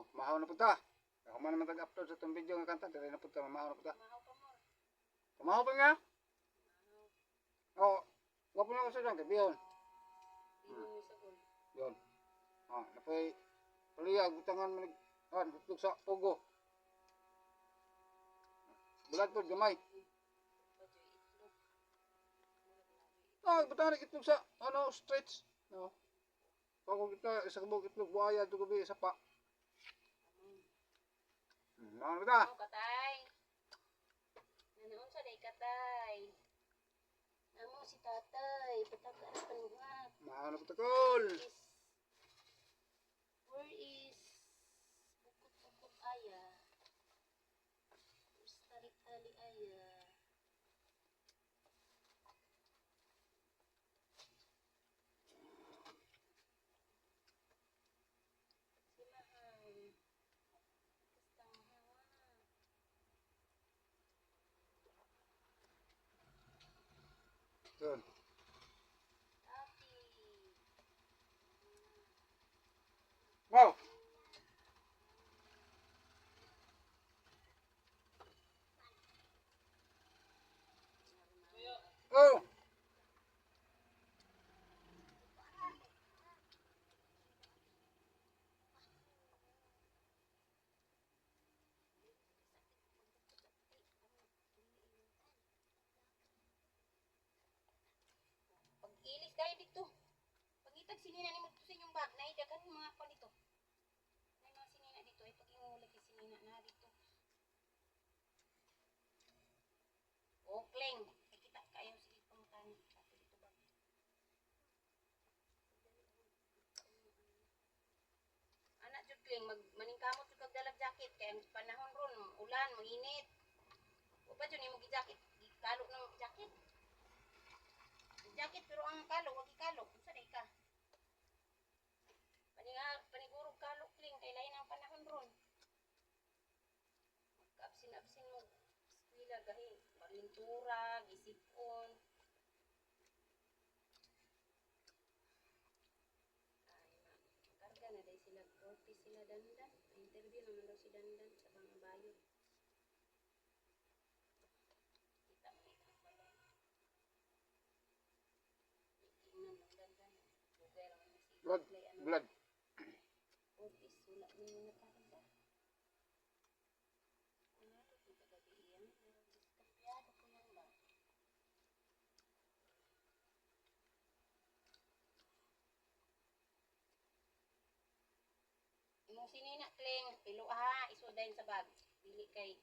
Oh, mahaw na punta. Ako man naman tag-upload sa itong video nga kanta. Dali na punta, mahaw na punta. Mahaw pa mo. Mahaw pa nga? Oo. Wapo na ko sa dyan, kabiyon. Bihon mo sa gul. Yun. Ah, napay paliyag, butangan manig, butog sa pugo. Bulat po, gamay. Butangan itlog sa, stretch. No. Pag kita, isa kabog itlog, buhaya, ito gabi, isa pa. Mahaw na kita. Ano katay? Nanoon sa day katay. Namo si tatay. Pataga na panuhat. Mahaw na punta, Kol. Where is bukot-bukot aya? Where's tali-tali aya? Si Mahal. Basta mahawa. Yun. Tati. Wow. Oh. Pag-ilis kayo dito. Pag-itag sinina ni mo dito sa inyong bag, naidagan mga pa dito. May mga sinina dito, ay pag-ingulay kay sinina na dito. O, Kleng, nakikita kayo sige pamutan. Kato dito bag. Anak jud Kleng, maningkamot jud kag dalag jacket kay ang panahon ron, ulan, manginit. O pa jud nimo gi-jacket, gikalo ng jacket. Jacket pero ang kalo, wag ikalo. Unsa day ka? Panigurog kalo Kling kay lain ang panahon ron. Magkaabsin-absin mo eskwela gahi, malintura, gisipon. Ay, karga na day sila, korte sila dandan. Interview naman daw si dandan sa mga bayot. Kita mo ito pala. Tingnan ng dandan. Bugay lang na si Blood. Clay, ano? Blood. Ortiz, wala mo yung nakaranda. Ano ito kung kagabi iyan? Diskampiyado ko yan ba? Imong sinina, Kling, pilo ha, isudayin sa bag. Dili kay